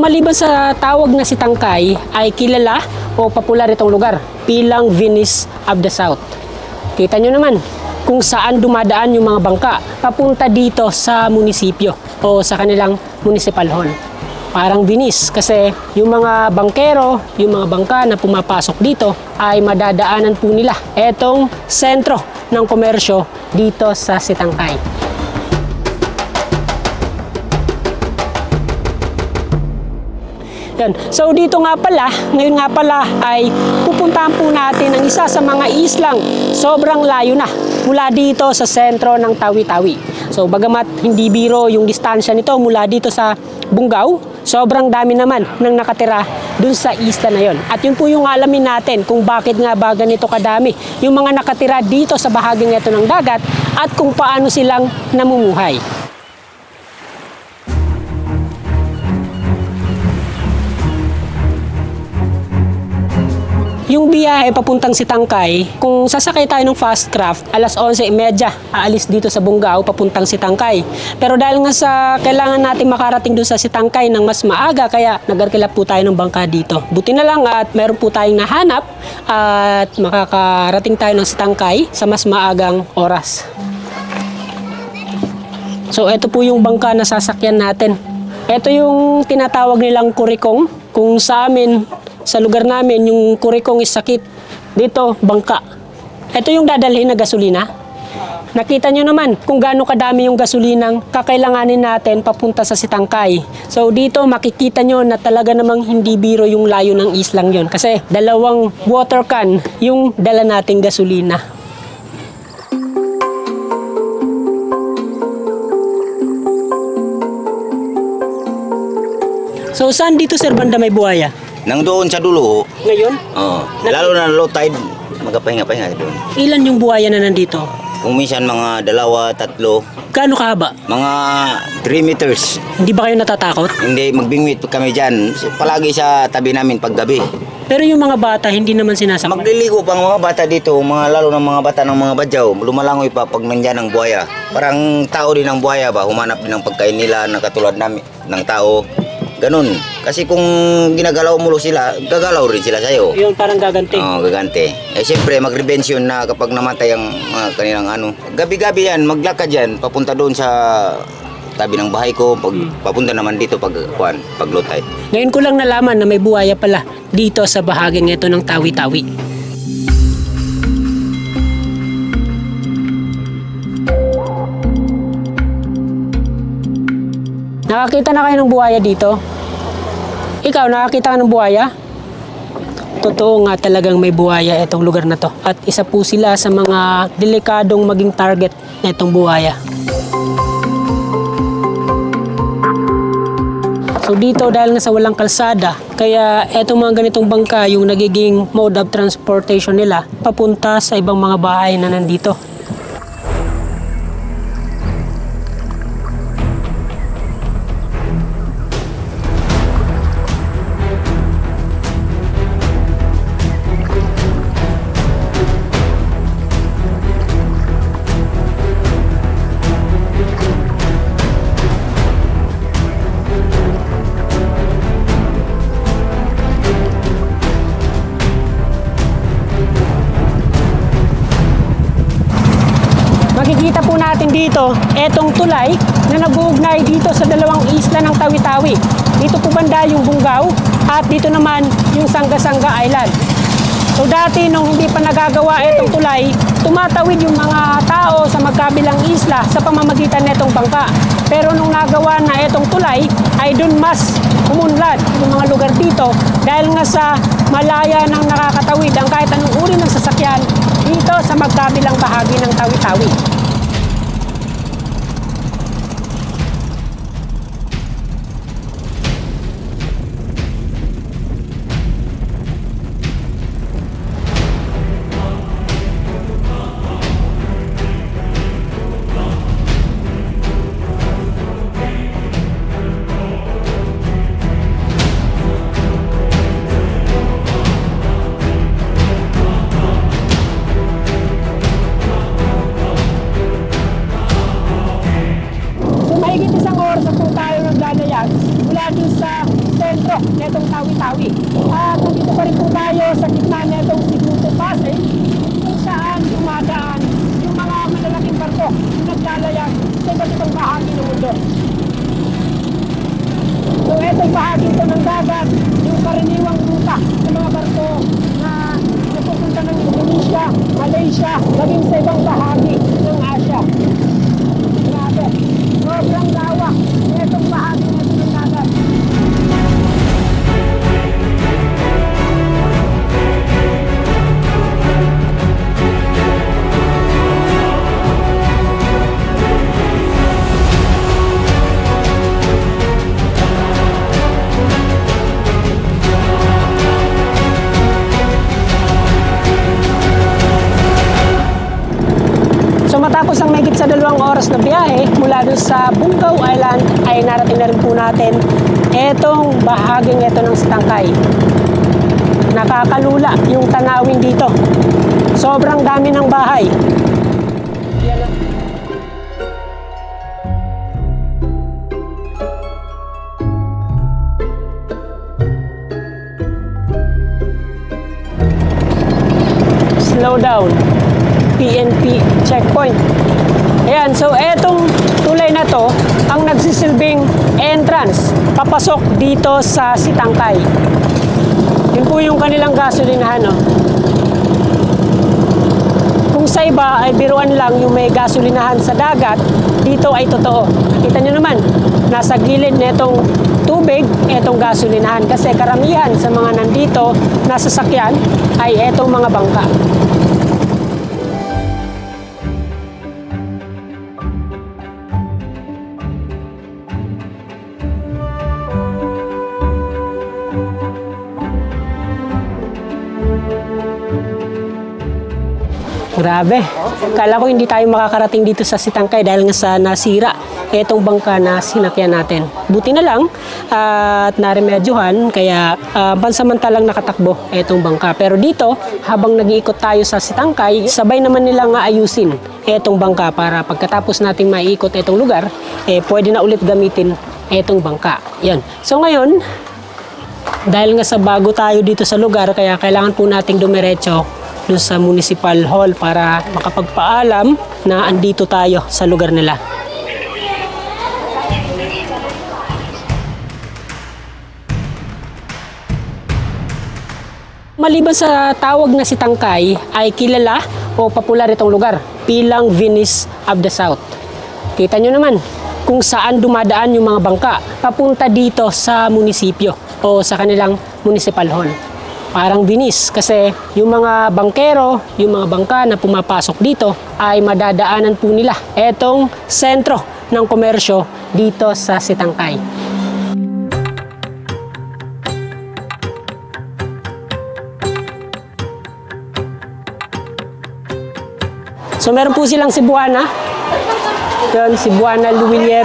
Maliban sa tawag na si Tangkay, ay kilala o popular itong lugar bilang Venice of the South. Kita nyo naman kung saan dumadaan yung mga bangka papunta dito sa munisipyo o sa kanilang municipal hall. Parang Venice kasi yung mga bangkero, yung mga bangka na pumapasok dito ay madadaanan po nila etong sentro ng komersyo dito sa Sitangkay. So dito nga pala, ngayon nga pala ay pupuntahan po natin ang isa sa mga islang sobrang layo na mula dito sa sentro ng Tawi-Tawi. So bagamat hindi biro yung distansya nito mula dito sa Bungaw, sobrang dami naman ng nakatira dun sa isla na yon. At yun po yung alamin natin kung bakit nga ba ganito kadami yung mga nakatira dito sa bahaging ito ng dagat at kung paano silang namumuhay. Yung biyahe papuntang Sitangkay, kung sasakay tayo ng fast craft, alas 11:30, aalis dito sa Bungaw papuntang Sitangkay. Pero dahil nga sa kailangan natin makarating doon sa Sitangkay ng mas maaga, kaya nag-arkila po tayo ng bangka dito. Buti na lang at meron po tayong nahanap at makakarating tayo ng Sitangkay sa mas maagang oras. So ito po yung bangka na sasakyan natin. Ito yung tinatawag nilang kurikong. Kung sa amin, sa lugar namin, yung kurikong is sakit. Dito, bangka. Ito yung dadalhin na gasolina. Nakita nyo naman kung gaano kadami yung gasolinang kakailanganin natin papunta sa Sitangkay. So dito makikita nyo na talaga namang hindi biro yung layo ng islang yon. Kasi dalawang water can yung dala nating gasolina. So saan dito, Sir Banda, may buhaya? Nang doon sa dulo. Ngayon? Oo. Lalo na low tide, magapahinga-pahinga doon. Ilan yung buhaya na nandito? Kung minsan mga 2, 3. Gaano kahaba? Mga 3 meters. Hindi ba kayo natatakot? Hindi, magbingwit kami dyan. Palagi sa tabi namin paggabi. Pero yung mga bata, hindi naman sinasaktan. Magliligo pang mga bata dito, lalo ng mga bata ng mga badyaw. Lumalangoy pa pag nandyan ang buhaya. Parang tao din ang buhaya ba? Humanap din ng pagkain nila na katulad namin, ng tao. Ganun. Kasi kung ginagalaw mo sila, gagalaw rin sila sa'yo. Yun, parang gaganti. Oo, gaganti. Eh, siyempre, mag-rebensyon na kapag namatay ang mga kanilang ano. Gabi-gabi yan, maglakad yan, papunta doon sa tabi ng bahay ko, papunta naman dito pag low tide. Ngayon ko lang nalaman na may buhaya pala dito sa bahaging ito ng Tawi-Tawi. Nakakita na kayo ng buhaya dito? Ikaw, nakakita ka ng buhaya? Totoo nga talagang may buhaya itong lugar na to. At isa po sila sa mga delikadong maging target na itong buhaya. So dito, dahil nga sa walang kalsada, kaya etong mga ganitong bangka yung nagiging mode of transportation nila papunta sa ibang mga bahay na nandito. Makikita po natin dito, etong tulay na nag-uugnay dito sa dalawang isla ng Tawi-Tawi. Dito po banda yung Bungaw at dito naman yung Sanga-Sanga Island. So dati nung hindi pa nagagawa itong tulay, tumatawid yung mga tao sa magkabilang isla sa pamamagitan nitong bangka. Pero nung nagawa na itong tulay, ay dun mas umunlad yung mga lugar dito dahil nga sa malaya ng nakakatawid ang kahit anong uri ng sasakyan dito sa magkabilang bahagi ng Tawi-Tawi. bundok netong Tawi-Tawi. At nandito pa rin po tayo sa gitna netong Sibuto Passage kung saan dumadaan yung mga malalaking barko na naglalayag sa iba't ibang bahagi ng mundo. So etong bahagi ito ng dagat, yung karaniwang ruta ng mga barko na napupunta ng Indonesia, Malaysia, maging sa ibang bahagi ng Asia. Grabe, sobrang lawak etong bahagi na ito ng dagat. So matapos ang mahigit sa 2 oras na biyahe mula dun sa Bungaw Island ay narating na rin po natin etong bahaging ito ng Sitangkay. Nakakalula yung tanawin dito. Sobrang dami ng bahay. Yan lang. Slow down. PNP checkpoint. Ayan, so etong tulay na to ang nagsisilbing entrance papasok dito sa Sitangkay. Yun po yung kanilang gasolinahan, no? Kung sa iba ay biruan lang yung may gasolinahan sa dagat, dito ay totoo. Nakita nyo naman, nasa gilid netong tubig etong gasolinahan kasi karamihan sa mga nandito na sasakyan ay etong mga bangka. Grabe. Kala ko hindi tayo makakarating dito sa Sitangkay dahil nga sa nasira etong bangka na sinakyan natin. Buti na lang at naremedyohan kaya pansamantalang nakatakbo etong bangka. Pero dito, habang nag-iikot tayo sa Sitangkay, sabay naman nilang ayusin etong bangka para pagkatapos nating maiikot etong lugar, pwede na ulit gamitin etong bangka. Yan. So ngayon, dahil nga sa bago tayo dito sa lugar, kaya kailangan po nating dumiretso doon sa Municipal Hall para makapagpaalam na andito tayo sa lugar nila. Maliban sa tawag na Sitangkay, ay kilala o popular itong lugar bilang Venice of the South. Kita nyo naman kung saan dumadaan yung mga bangka papunta dito sa munisipyo o sa kanilang Municipal Hall. Parang Venice kasi yung mga bangkero, yung mga bangka na pumapasok dito ay madadaanan po nila etong sentro ng komersyo dito sa Sitangkay. So meron po silang Cebuana. Yun, Cebuana Luwilier.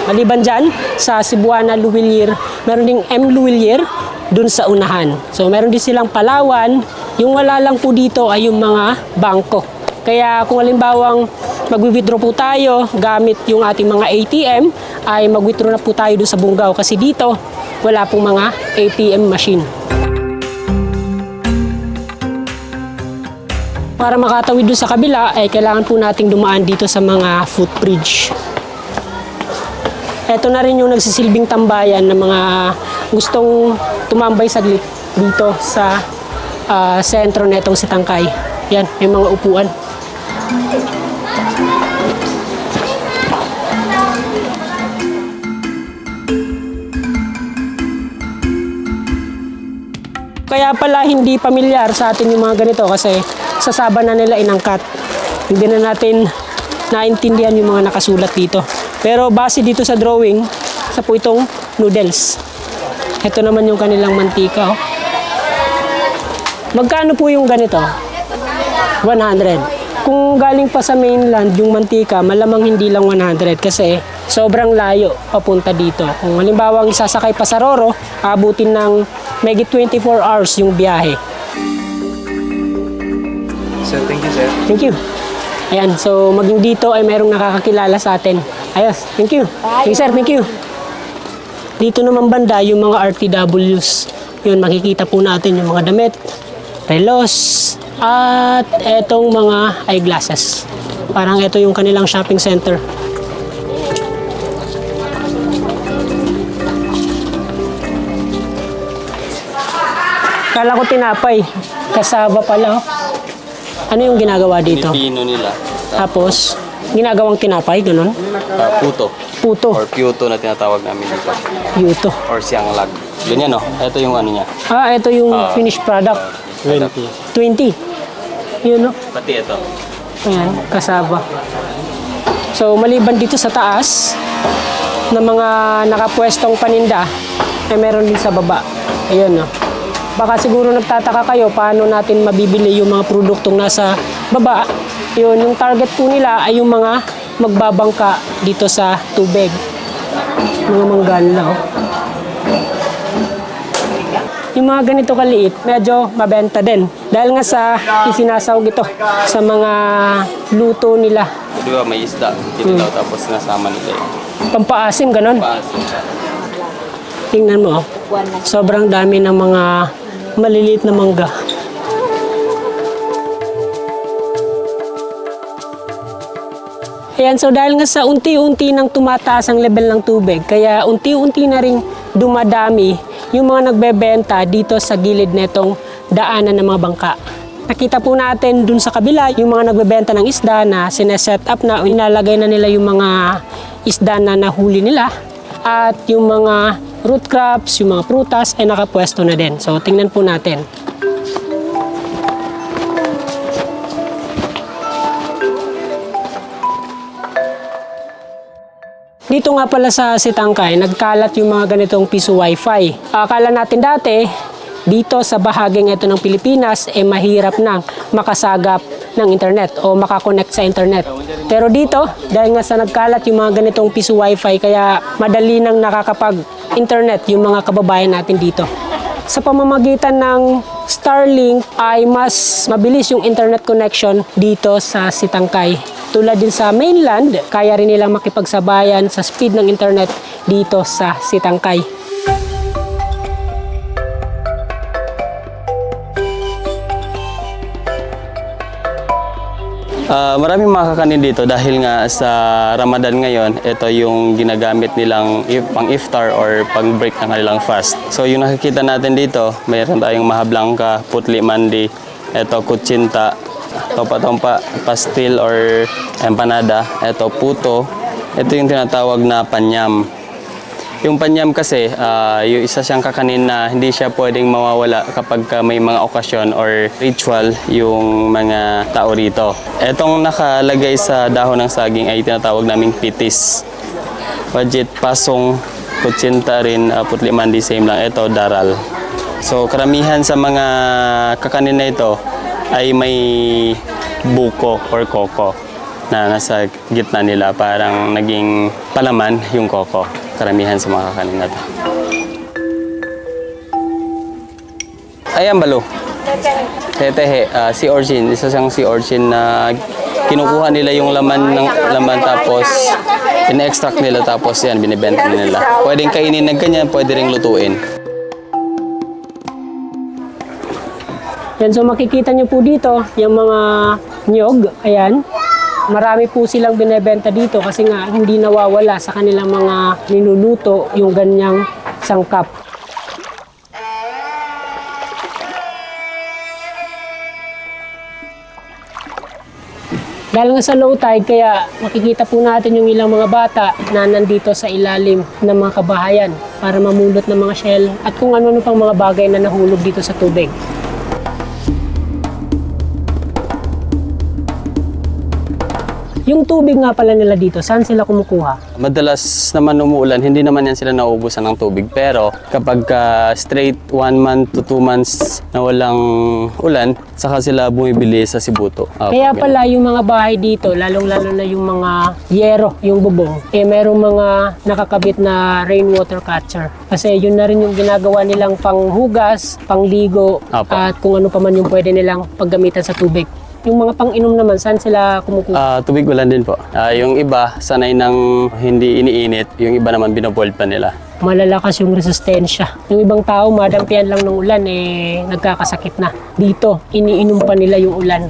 Maliban dyan, sa Cebuana Luwilier, meron ding M. Luwilier dun sa unahan. So meron din silang Palawan. Yung wala lang po dito ay yung mga bangko. Kaya kung halimbawang mag-withdraw po tayo gamit yung ating mga ATM, ay mag-withdraw na po tayo dun sa Bungaw kasi dito wala pong mga ATM machine. Para makatawid dun sa kabila ay kailangan po nating dumaan dito sa mga footbridge. Ito na rin yung nagsisilbing tambayan ng mga gustong tumambay saglit dito sa sentro netong Sitangkay. Yan, may mga upuan. Kaya pala hindi pamilyar sa atin yung mga ganito kasi sa Saba na nila inangkat. Hindi na natin naintindihan yung mga nakasulat dito. Pero base dito sa drawing, sa po itong noodles. Ito naman yung kanilang mantika. Oh. Magkano po yung ganito? 100. Kung galing pa sa mainland yung mantika, malamang hindi lang 100 kasi sobrang layo papunta dito. Kung halimbawa ang isasakay pa sa Roro, abutin ng mayigit 24 hours yung biyahe. Sir, thank you, sir. Thank you. Ayan, so maging dito ay mayroong nakakakilala sa atin. Ayos, thank you. Thank you, sir, thank you. Dito naman banda yung mga RTWs. Yun, makikita po natin yung mga damit, relos, at etong mga eyeglasses. Parang ito yung kanilang shopping center. Kala ko tinapay. Kasaba pala. Oh. Ano yung ginagawa dito? Pilipino nila. Tapos, ginagawang tinapay, ganun? Puto. Puto. Or pyuto na tinatawag namin dito. Yuto. Or sianglag. Ganyan, no? Ito yung ano niya. Ah, ito yung finished product. 20. Yun, no? Pati ito. Ayan, kasaba. So, maliban dito sa taas, na mga nakapwestong paninda, ay meron din sa baba. Ayun, no? Baka siguro nagtataka kayo paano natin mabibili yung mga produktong nasa baba. Yun, yung target po nila ay yung mga magbabangka dito sa tubig. Mga manggala, oh. Yung mga ganito kaliit, medyo mabenta din. Dahil nga sa isinasawag ito sa mga luto nila. Di ba may isda? Dito daw tapos sinasama nila yun. Pampaasim, ganun. Paasin. Tingnan mo, oh. Sobrang dami ng mga maliliit na mangga. Ayan, so dahil nga sa unti-unti nang tumataas ang level ng tubig, kaya unti-unti na rin dumadami yung mga nagbebenta dito sa gilid netong daanan ng mga bangka. Nakita po natin dun sa kabila yung mga nagbebenta ng isda na sineset up na, inalagay na nila yung mga isda na nahuli nila, at yung mga root crops, yung mga prutas ay nakapwesto na din. So tingnan po natin. Dito nga pala sa Sitangkay, nagkalat yung mga ganitong piso wifi. Akala natin dati, dito sa bahaging ito ng Pilipinas, mahirap nang makasagap ng internet o makakonect sa internet. Pero dito, dahil nga sa nagkalat yung mga ganitong piso wifi, kaya madali nang nakakapag-internet yung mga kababayan natin dito. Sa pamamagitan ng Starlink ay mas mabilis yung internet connection dito sa Sitangkay. Tulad din sa mainland, kaya rin nilang makipagsabayan sa speed ng internet dito sa Sitangkay. Maraming makakanin dito dahil nga sa Ramadan ngayon, ito yung ginagamit nilang pang iftar or pang break ng kanilang fast. So yung nakikita natin dito, mayroon tayong maha blanca, putli mandi, ito kutsinta, tompa-tompa, pastil or empanada, ito puto, ito yung tinatawag na panyam. Yung panyam kasi, yung isa siyang kakanin na hindi siya pwedeng mawawala kapag may mga okasyon or ritual yung mga tao rito. Etong nakalagay sa dahon ng saging ay tinatawag naming pitis. Wajit, pasong, kutsinta rin, putli mandi, same lang. Ito, daral. So karamihan sa mga kakanin na ito ay may buko or koko na nasa gitna nila. Parang naging palaman yung koko. Karamihan sa mga kakanin na ito. Ayan, balo. Tetehe, sea urchin. Isa siyang sea urchin na kinukuha nila yung laman tapos in-extract nila tapos yan, binibenta nila. Pwedeng kainin ng ganyan, pwede ring lutuin. Yan, so makikita nyo po dito yung mga nyog. Ayan. Marami po silang binebenta dito kasi nga hindi nawawala sa kanilang mga niluluto yung ganyang sangkap. Dahil nga sa low tide, kaya makikita po natin yung ilang mga bata na nandito sa ilalim ng mga kabahayan para mamulot ng mga shell at kung ano-ano pang mga bagay na nahulog dito sa tubig. Yung tubig nga pala nila dito, saan sila kumukuha? Madalas naman umuulan, hindi naman yan sila nauubusan ng tubig. Pero kapag straight 1 month to 2 months na walang ulan, saka sila bumibili sa Sibuto. Kaya pala yung mga bahay dito, lalong-lalo na yung mga yero, yung bubong, merong mga nakakabit na rainwater catcher. Kasi yun na rin yung ginagawa nilang panghugas, pangligo, at kung ano pa man yung pwede nilang paggamitan sa tubig. Yung mga pang-inom naman, saan sila kumukuha? Tubig ulan din po. Yung iba, sanay ng hindi iniinit. Yung iba naman, binoboiled pa nila. malalakas yung resistensya. Yung ibang tao, madampian lang ng ulan, nagkakasakit na. Dito, iniinom pa nila yung ulan.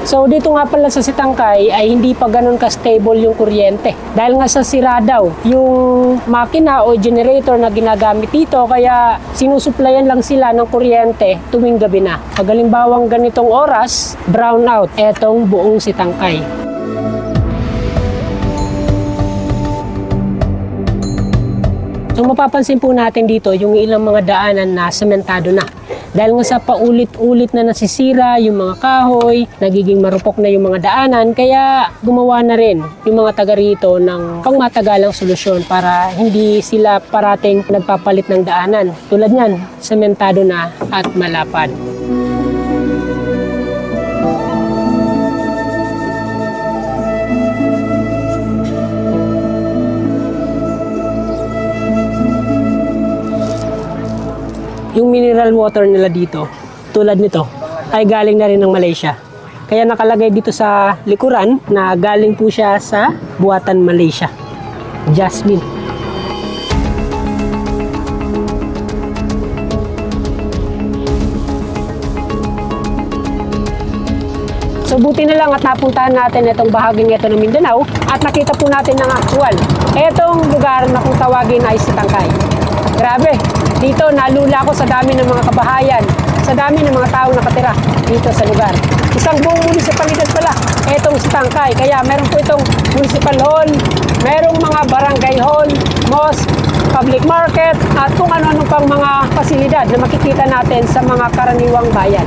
So dito nga pala sa Sitangkay ay hindi pa ganun ka-stable yung kuryente. Dahil nga sa sira daw yung makina o generator na ginagamit dito, kaya sinusuplayan lang sila ng kuryente tuwing gabi na. Pag halimbawang ganitong oras, brown out etong buong Sitangkay. So mapapansin po natin dito yung ilang mga daanan na sementado na. Dahil nga sa paulit-ulit na nasisira yung mga kahoy, nagiging marupok na yung mga daanan, kaya gumawa na rin yung mga taga rito ng pangmatagalang solusyon para hindi sila parating nagpapalit ng daanan. Tulad niyan, sementado na at malapad. Yung mineral water nila dito, tulad nito, ay galing na rin ng Malaysia. Kaya nakalagay dito sa likuran na galing po siya sa buatan Malaysia. Jasmine. So buti na lang at napuntahan natin itong bahaging ito ng Mindanao at nakita po natin ng actual. Itong lugar na kung tawagin ay Sitangkay. Grabe, dito nalula ko sa dami ng mga kabahayan, sa dami ng mga tao nakatira dito sa lugar. Isang buong munisipalidad pala, itong Sitangkay. Kaya meron po itong municipal hall, merong mga barangay hall, mosque, public market, at kung ano-ano pang mga pasilidad na makikita natin sa mga karaniwang bayan.